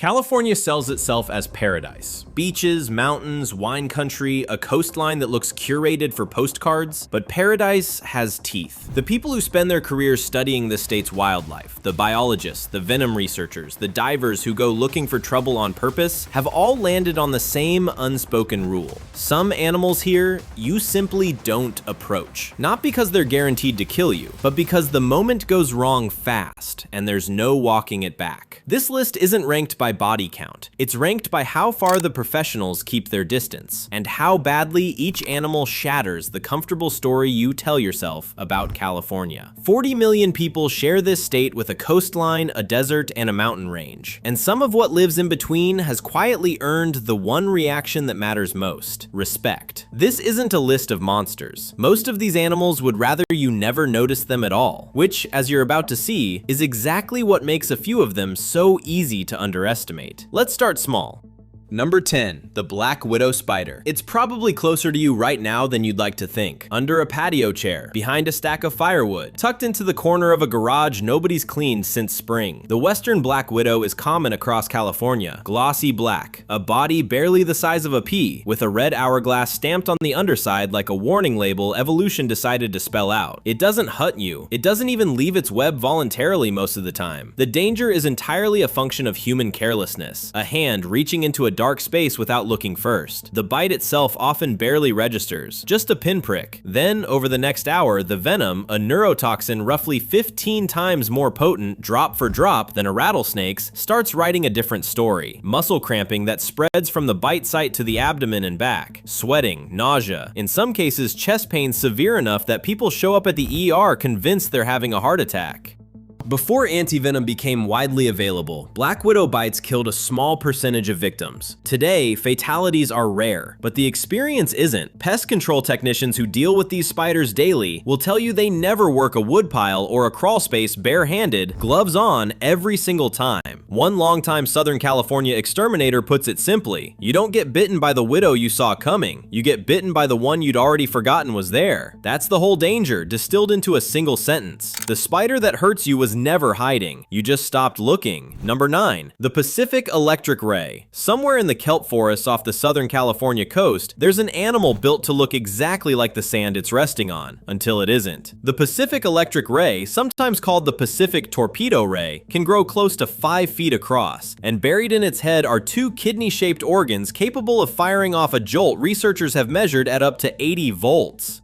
California sells itself as paradise. Beaches, mountains, wine country, a coastline that looks curated for postcards. But paradise has teeth. The people who spend their careers studying the state's wildlife, the biologists, the venom researchers, the divers who go looking for trouble on purpose, have all landed on the same unspoken rule. Some animals here, you simply don't approach. Not because they're guaranteed to kill you, but because the moment goes wrong fast, and there's no walking it back. This list isn't ranked by body count. It's ranked by how far the professionals keep their distance, and how badly each animal shatters the comfortable story you tell yourself about California. 40 million people share this state with a coastline, a desert, and a mountain range. And some of what lives in between has quietly earned the one reaction that matters most: respect. This isn't a list of monsters. Most of these animals would rather you never notice them at all, which, as you're about to see, is exactly what makes a few of them so easy to underestimate. Let's start small. Number 10. The black widow spider. It's probably closer to you right now than you'd like to think. Under a patio chair, behind a stack of firewood, tucked into the corner of a garage nobody's cleaned since spring. The western black widow is common across California. Glossy black, a body barely the size of a pea, with a red hourglass stamped on the underside like a warning label evolution decided to spell out. It doesn't hurt you. It doesn't even leave its web voluntarily most of the time. The danger is entirely a function of human carelessness. A hand reaching into a dark space without looking first. The bite itself often barely registers, just a pinprick. Then, over the next hour, the venom, a neurotoxin roughly 15 times more potent drop for drop than a rattlesnake's, starts writing a different story. Muscle cramping that spreads from the bite site to the abdomen and back. Sweating, nausea, in some cases chest pain severe enough that people show up at the ER convinced they're having a heart attack. Before antivenom became widely available, black widow bites killed a small percentage of victims. Today, fatalities are rare, but the experience isn't. Pest control technicians who deal with these spiders daily will tell you they never work a woodpile or a crawl space barehanded, gloves on, every single time. One longtime Southern California exterminator puts it simply: you don't get bitten by the widow you saw coming, you get bitten by the one you'd already forgotten was there. That's the whole danger, distilled into a single sentence. The spider that hurts you was never hiding, you just stopped looking. Number 9. The Pacific electric ray. Somewhere in the kelp forests off the Southern California coast, there's an animal built to look exactly like the sand it's resting on, until it isn't. The Pacific electric ray, sometimes called the Pacific torpedo ray, can grow close to 5 feet across, and buried in its head are 2 kidney-shaped organs capable of firing off a jolt researchers have measured at up to 80 volts.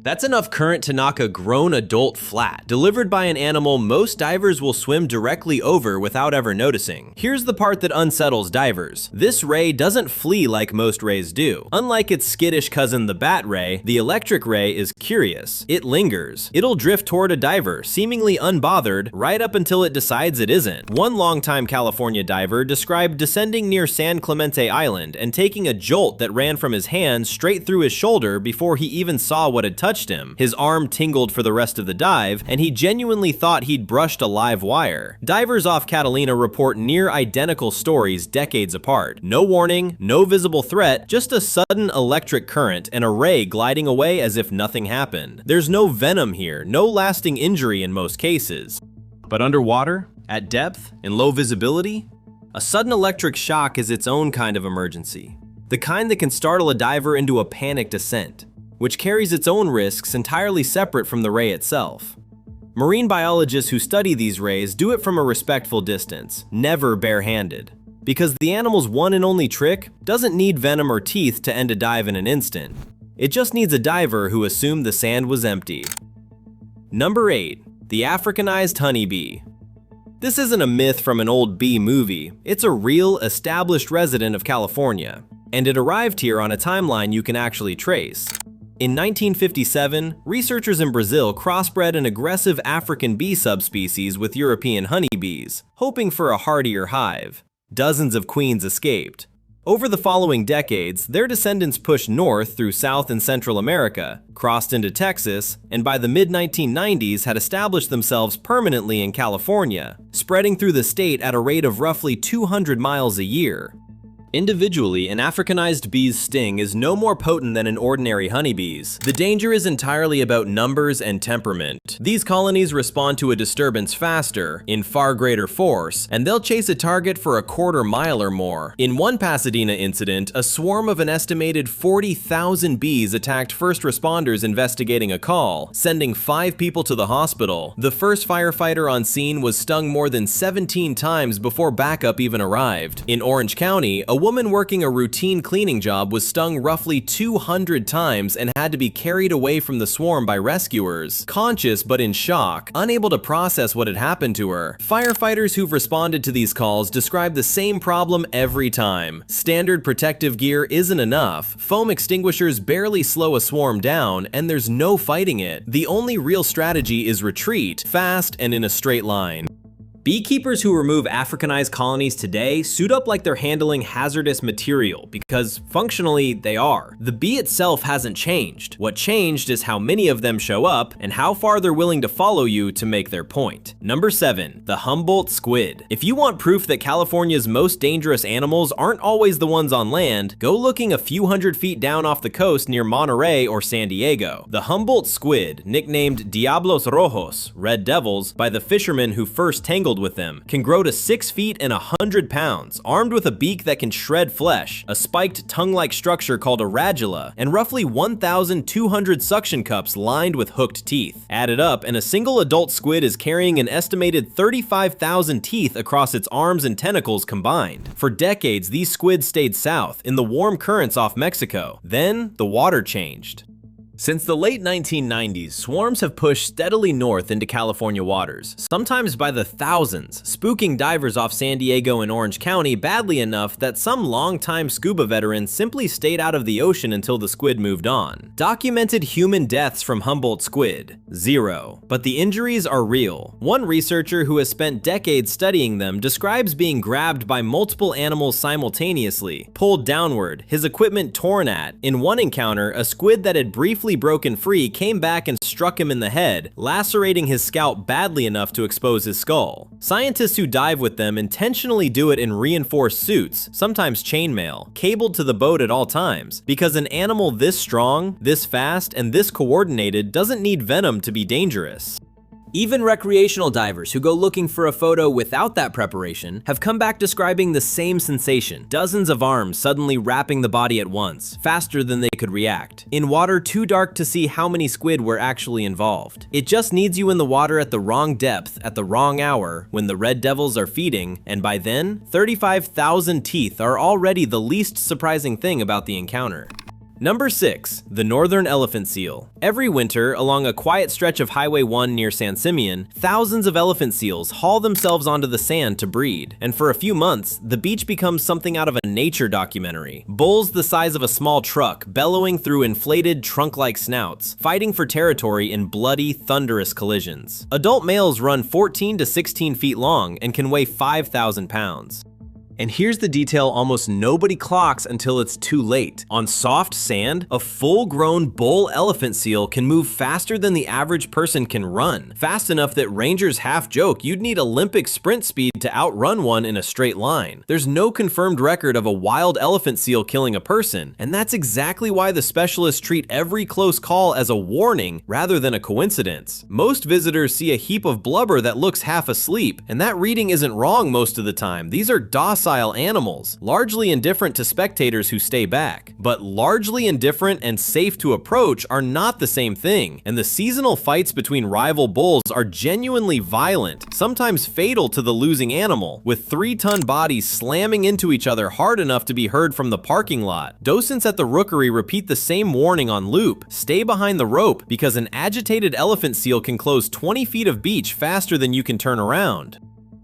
That's enough current to knock a grown adult flat. Delivered by an animal most divers will swim directly over without ever noticing. Here's the part that unsettles divers. This ray doesn't flee like most rays do. Unlike its skittish cousin the bat ray, the electric ray is curious. It lingers. It'll drift toward a diver, seemingly unbothered, right up until it decides it isn't. One longtime California diver described descending near San Clemente Island and taking a jolt that ran from his hand straight through his shoulder before he even saw what had touched him. His arm tingled for the rest of the dive, and he genuinely thought he'd brushed a live wire. Divers off Catalina report near identical stories decades apart. No warning, no visible threat, just a sudden electric current and a ray gliding away as if nothing happened. There's no venom here, no lasting injury in most cases. But underwater, at depth, in low visibility, a sudden electric shock is its own kind of emergency. The kind that can startle a diver into a panic descent, which carries its own risks entirely separate from the ray itself. Marine biologists who study these rays do it from a respectful distance, never barehanded, because the animal's one and only trick doesn't need venom or teeth to end a dive in an instant. It just needs a diver who assumed the sand was empty. Number 8. The Africanized honeybee. This isn't a myth from an old bee movie, it's a real, established resident of California, and it arrived here on a timeline you can actually trace. In 1957, researchers in Brazil crossbred an aggressive African bee subspecies with European honeybees, hoping for a hardier hive. Dozens of queens escaped. Over the following decades, their descendants pushed north through South and Central America, crossed into Texas, and by the mid-1990s had established themselves permanently in California, spreading through the state at a rate of roughly 200 miles a year. Individually, an Africanized bee's sting is no more potent than an ordinary honeybee's. The danger is entirely about numbers and temperament. These colonies respond to a disturbance faster, in far greater force, and they'll chase a target for a quarter mile or more. In one Pasadena incident, a swarm of an estimated 40,000 bees attacked first responders investigating a call, sending 5 people to the hospital. The first firefighter on scene was stung more than 17 times before backup even arrived. In Orange County, a woman working a routine cleaning job was stung roughly 200 times and had to be carried away from the swarm by rescuers, conscious but in shock, unable to process what had happened to her. Firefighters who've responded to these calls describe the same problem every time. Standard protective gear isn't enough, foam extinguishers barely slow a swarm down, and there's no fighting it. The only real strategy is retreat, fast and in a straight line. Beekeepers who remove Africanized colonies today suit up like they're handling hazardous material, because functionally they are. The bee itself hasn't changed. What changed is how many of them show up and how far they're willing to follow you to make their point. Number 7, the Humboldt squid. If you want proof that California's most dangerous animals aren't always the ones on land, go looking a few hundred feet down off the coast near Monterey or San Diego. The Humboldt squid, nicknamed Diablos Rojos, Red Devils, by the fishermen who first tangled with them, can grow to 6 feet and 100 pounds, armed with a beak that can shred flesh, a spiked tongue-like structure called a radula, and roughly 1,200 suction cups lined with hooked teeth. Added up, and a single adult squid is carrying an estimated 35,000 teeth across its arms and tentacles combined. For decades, these squids stayed south, in the warm currents off Mexico. Then, the water changed. Since the late 1990s, swarms have pushed steadily north into California waters, sometimes by the thousands, spooking divers off San Diego and Orange County badly enough that some longtime scuba veterans simply stayed out of the ocean until the squid moved on. Documented human deaths from Humboldt squid, 0. But the injuries are real. One researcher who has spent decades studying them describes being grabbed by multiple animals simultaneously, pulled downward, his equipment torn at. In one encounter, a squid that had briefly broken free came back and struck him in the head, lacerating his scalp badly enough to expose his skull. Scientists who dive with them intentionally do it in reinforced suits, sometimes chainmail, cabled to the boat at all times, because an animal this strong, this fast, and this coordinated doesn't need venom to be dangerous. Even recreational divers who go looking for a photo without that preparation have come back describing the same sensation, dozens of arms suddenly wrapping the body at once, faster than they could react, in water too dark to see how many squid were actually involved. It just needs you in the water at the wrong depth, at the wrong hour, when the red devils are feeding, and by then, 35,000 teeth are already the least surprising thing about the encounter. Number 6, the northern elephant seal. Every winter, along a quiet stretch of Highway 1 near San Simeon, thousands of elephant seals haul themselves onto the sand to breed. And for a few months, the beach becomes something out of a nature documentary. Bulls the size of a small truck bellowing through inflated trunk-like snouts, fighting for territory in bloody, thunderous collisions. Adult males run 14 to 16 feet long and can weigh 5,000 pounds. And here's the detail almost nobody clocks until it's too late. On soft sand, a full-grown bull elephant seal can move faster than the average person can run, fast enough that rangers half joke you'd need Olympic sprint speed to outrun one in a straight line. There's no confirmed record of a wild elephant seal killing a person, and that's exactly why the specialists treat every close call as a warning rather than a coincidence. Most visitors see a heap of blubber that looks half asleep, and that reading isn't wrong most of the time. These are docile animals, largely indifferent to spectators who stay back. But largely indifferent and safe to approach are not the same thing, and the seasonal fights between rival bulls are genuinely violent, sometimes fatal to the losing animal, with 3-ton bodies slamming into each other hard enough to be heard from the parking lot. Docents at the rookery repeat the same warning on loop: stay behind the rope, because an agitated elephant seal can close 20 feet of beach faster than you can turn around.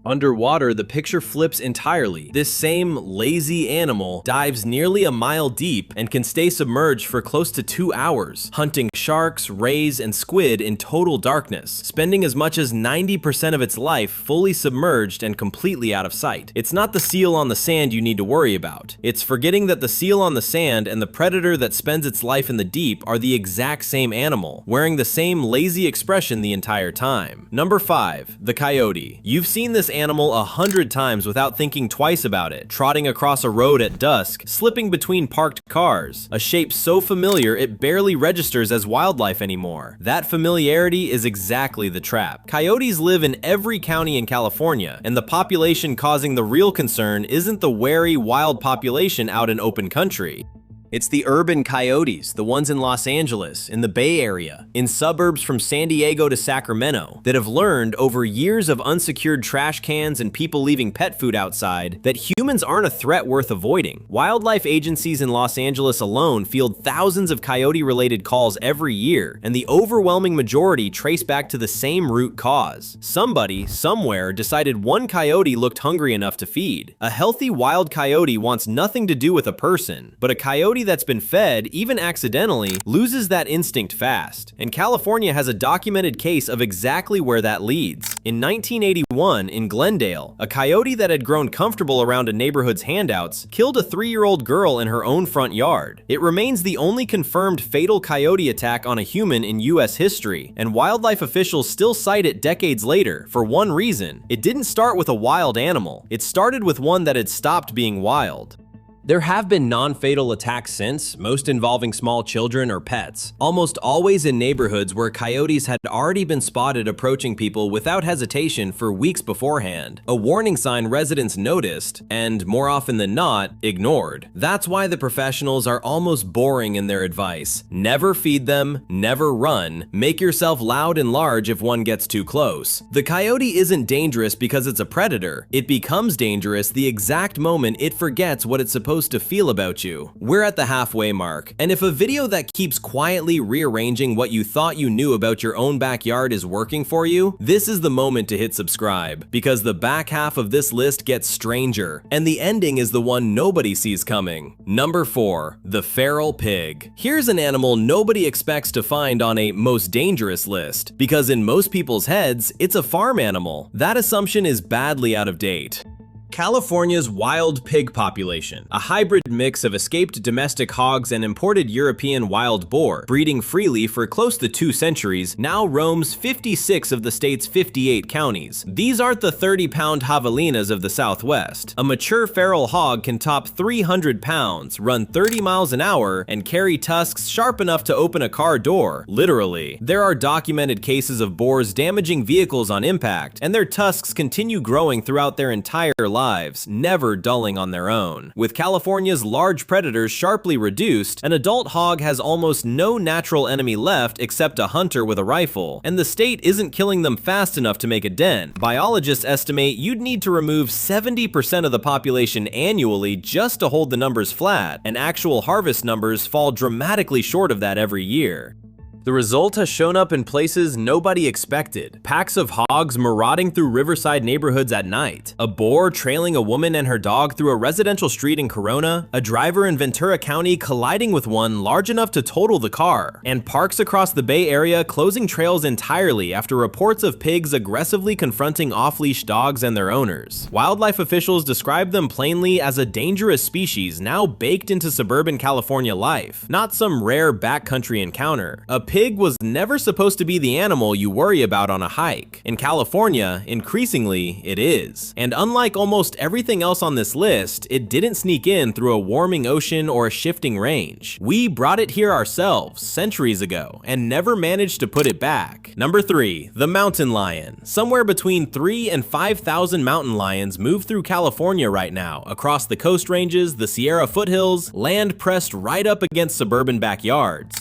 Underwater, the picture flips entirely. This same lazy animal dives nearly a mile deep and can stay submerged for close to 2 hours, hunting sharks, rays, and squid in total darkness, spending as much as 90% of its life fully submerged and completely out of sight. It's not the seal on the sand you need to worry about. It's forgetting that the seal on the sand and the predator that spends its life in the deep are the exact same animal, wearing the same lazy expression the entire time. Number 5, the coyote. You've seen this animal 100 times without thinking twice about it, trotting across a road at dusk, slipping between parked cars, a shape so familiar it barely registers as wildlife anymore. That familiarity is exactly the trap. Coyotes live in every county in California, and the population causing the real concern isn't the wary, wild population out in open country. It's the urban coyotes, the ones in Los Angeles, in the Bay Area, in suburbs from San Diego to Sacramento, that have learned over years of unsecured trash cans and people leaving pet food outside that humans aren't a threat worth avoiding. Wildlife agencies in Los Angeles alone field thousands of coyote-related calls every year, and the overwhelming majority trace back to the same root cause. Somebody, somewhere, decided one coyote looked hungry enough to feed. A healthy wild coyote wants nothing to do with a person, but a coyote that's been fed, even accidentally, loses that instinct fast. And California has a documented case of exactly where that leads. In 1981, in Glendale, a coyote that had grown comfortable around a neighborhood's handouts killed a 3-year-old girl in her own front yard. It remains the only confirmed fatal coyote attack on a human in US history, and wildlife officials still cite it decades later for one reason: it didn't start with a wild animal, it started with one that had stopped being wild. There have been non-fatal attacks since, most involving small children or pets, almost always in neighborhoods where coyotes had already been spotted approaching people without hesitation for weeks beforehand, a warning sign residents noticed and, more often than not, ignored. That's why the professionals are almost boring in their advice. Never feed them, never run, make yourself loud and large if one gets too close. The coyote isn't dangerous because it's a predator. It becomes dangerous the exact moment it forgets what it's supposed to feel about you. We're at the halfway mark, and if a video that keeps quietly rearranging what you thought you knew about your own backyard is working for you, this is the moment to hit subscribe, because the back half of this list gets stranger, and the ending is the one nobody sees coming. Number 4. The feral pig. Here's an animal nobody expects to find on a most dangerous list, because in most people's heads, it's a farm animal. That assumption is badly out of date. California's wild pig population, a hybrid mix of escaped domestic hogs and imported European wild boar, breeding freely for close to 2 centuries, now roams 56 of the state's 58 counties. These aren't the 30-pound javelinas of the Southwest. A mature feral hog can top 300 pounds, run 30 miles an hour, and carry tusks sharp enough to open a car door, literally. There are documented cases of boars damaging vehicles on impact, and their tusks continue growing throughout their entire lives, never dulling on their own. With California's large predators sharply reduced, an adult hog has almost no natural enemy left except a hunter with a rifle, and the state isn't killing them fast enough to make a dent. Biologists estimate you'd need to remove 70% of the population annually just to hold the numbers flat, and actual harvest numbers fall dramatically short of that every year. The result has shown up in places nobody expected. Packs of hogs marauding through riverside neighborhoods at night, a boar trailing a woman and her dog through a residential street in Corona, a driver in Ventura County colliding with one large enough to total the car, and parks across the Bay Area closing trails entirely after reports of pigs aggressively confronting off-leash dogs and their owners. Wildlife officials describe them plainly as a dangerous species now baked into suburban California life, not some rare backcountry encounter. A pig was never supposed to be the animal you worry about on a hike. In California, increasingly, it is. And unlike almost everything else on this list, it didn't sneak in through a warming ocean or a shifting range. We brought it here ourselves centuries ago and never managed to put it back. Number 3. The mountain lion. Somewhere between 3,000 and 5,000 mountain lions move through California right now, across the Coast Ranges, the Sierra foothills, land pressed right up against suburban backyards.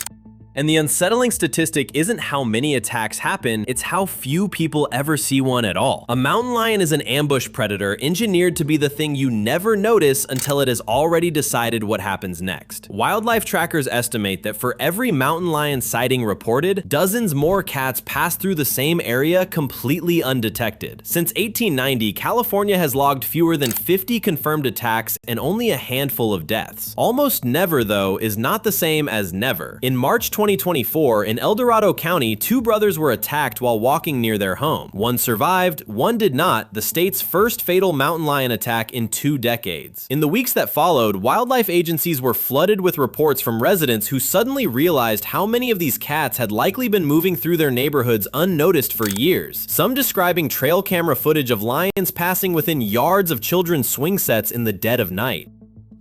And the unsettling statistic isn't how many attacks happen, it's how few people ever see one at all. A mountain lion is an ambush predator engineered to be the thing you never notice until it has already decided what happens next. Wildlife trackers estimate that for every mountain lion sighting reported, dozens more cats pass through the same area completely undetected. Since 1890, California has logged fewer than 50 confirmed attacks and only a handful of deaths. Almost never, though, is not the same as never. In March 2020, 2024, in El Dorado County, two brothers were attacked while walking near their home. One survived, one did not, the state's first fatal mountain lion attack in 2 decades. In the weeks that followed, wildlife agencies were flooded with reports from residents who suddenly realized how many of these cats had likely been moving through their neighborhoods unnoticed for years, some describing trail camera footage of lions passing within yards of children's swing sets in the dead of night.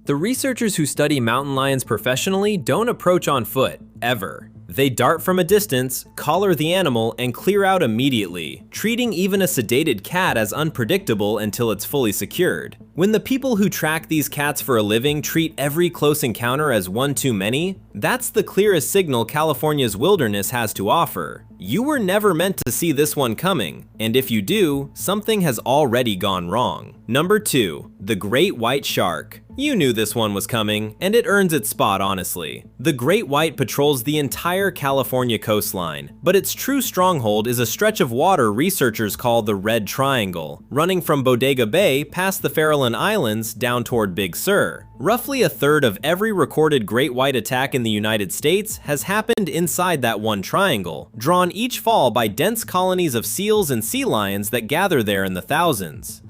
The researchers who study mountain lions professionally don't approach on foot, ever. They dart from a distance, collar the animal, and clear out immediately, treating even a sedated cat as unpredictable until it's fully secured. When the people who track these cats for a living treat every close encounter as one too many, that's the clearest signal California's wilderness has to offer. You were never meant to see this one coming, and if you do, something has already gone wrong. Number 2. The Great White Shark. You knew this one was coming, and it earns its spot honestly. The Great White patrols the entire California coastline, but its true stronghold is a stretch of water researchers call the Red Triangle, running from Bodega Bay past the Farallon Islands down toward Big Sur. Roughly a third of every recorded great white attack in the United States has happened inside that one triangle, drawn each fall by dense colonies of seals and sea lions that gather there in the thousands.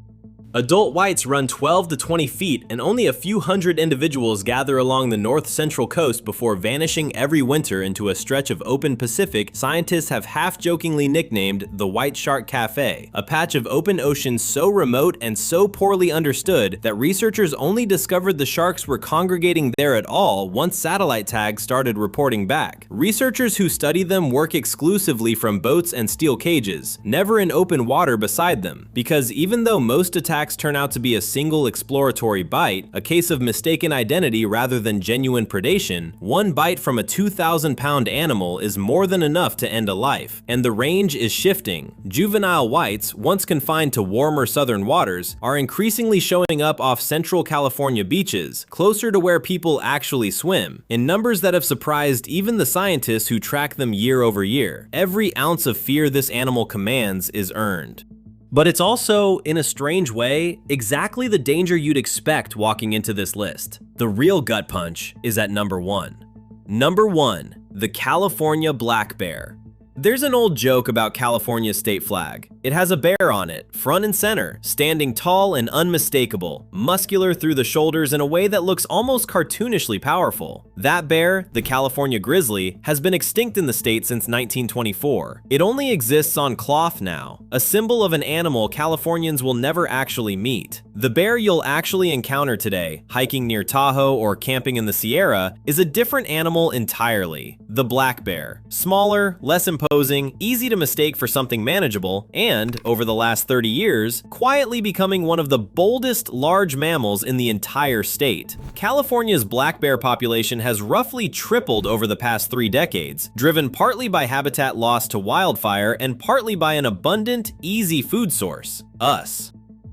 Adult whites run 12 to 20 feet, and only a few hundred individuals gather along the north-central coast before vanishing every winter into a stretch of open Pacific scientists have half-jokingly nicknamed the White Shark Cafe, a patch of open ocean so remote and so poorly understood that researchers only discovered the sharks were congregating there at all once satellite tags started reporting back. Researchers who study them work exclusively from boats and steel cages, never in open water beside them, because even though most attacks turn out to be a single exploratory bite, a case of mistaken identity rather than genuine predation, one bite from a 2,000-pound animal is more than enough to end a life, and the range is shifting. Juvenile whites, once confined to warmer southern waters, are increasingly showing up off central California beaches, closer to where people actually swim, in numbers that have surprised even the scientists who track them year over year. Every ounce of fear this animal commands is earned. But it's also, in a strange way, exactly the danger you'd expect walking into this list. The real gut punch is at number 1. Number 1, the California black bear. There's an old joke about California's state flag. It has a bear on it, front and center, standing tall and unmistakable, muscular through the shoulders in a way that looks almost cartoonishly powerful. That bear, the California grizzly, has been extinct in the state since 1924. It only exists on cloth now, a symbol of an animal Californians will never actually meet. The bear you'll actually encounter today, hiking near Tahoe or camping in the Sierra, is a different animal entirely. The black bear. Smaller, less imposing, easy to mistake for something manageable, and, over the last 30 years, quietly becoming one of the boldest large mammals in the entire state. California's black bear population has roughly tripled over the past 3 decades, driven partly by habitat loss to wildfire and partly by an abundant, easy food source: us.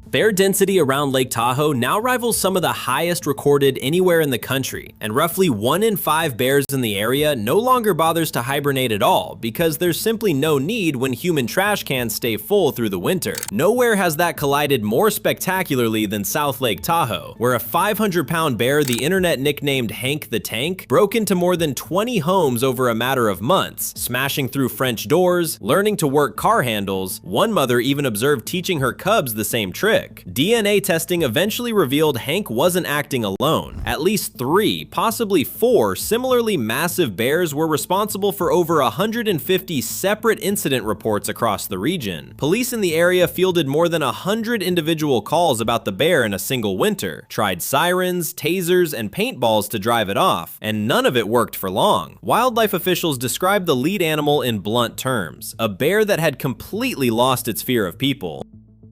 Bear density around Lake Tahoe now rivals some of the highest recorded anywhere in the country, and roughly 1 in 5 bears in the area no longer bothers to hibernate at all because there's simply no need when human trash cans stay full through the winter. Nowhere has that collided more spectacularly than South Lake Tahoe, where a 500-pound bear the internet nicknamed Hank the Tank broke into more than 20 homes over a matter of months, smashing through French doors, learning to work car handles. One mother even observed teaching her cubs the same trick. DNA testing eventually revealed Hank wasn't acting alone. At least 3, possibly 4, similarly massive bears were responsible for over 150 separate incident reports across the region. Police in the area fielded more than 100 individual calls about the bear in a single winter, tried sirens, tasers, and paintballs to drive it off, and none of it worked for long. Wildlife officials described the lead animal in blunt terms: a bear that had completely lost its fear of people.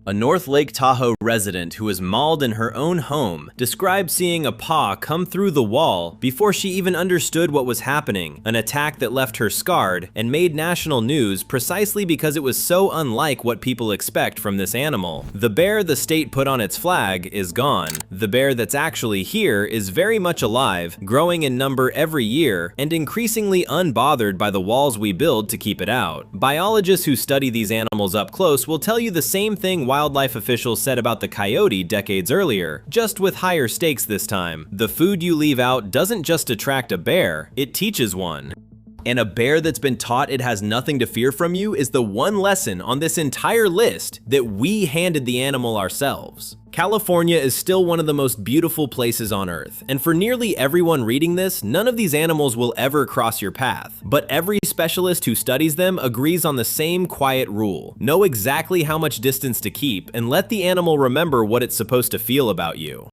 A North Lake Tahoe resident who was mauled in her own home described seeing a paw come through the wall before she even understood what was happening, an attack that left her scarred and made national news precisely because it was so unlike what people expect from this animal. The bear the state put on its flag is gone. The bear that's actually here is very much alive, growing in number every year, and increasingly unbothered by the walls we build to keep it out. Biologists who study these animals up close will tell you the same thing wildlife officials said about the coyote decades earlier, just with higher stakes this time. The food you leave out doesn't just attract a bear, it teaches one. And a bear that's been taught it has nothing to fear from you is the one lesson on this entire list that we handed the animal ourselves. California is still one of the most beautiful places on Earth, and for nearly everyone reading this, none of these animals will ever cross your path. But every specialist who studies them agrees on the same quiet rule: know exactly how much distance to keep, and let the animal remember what it's supposed to feel about you.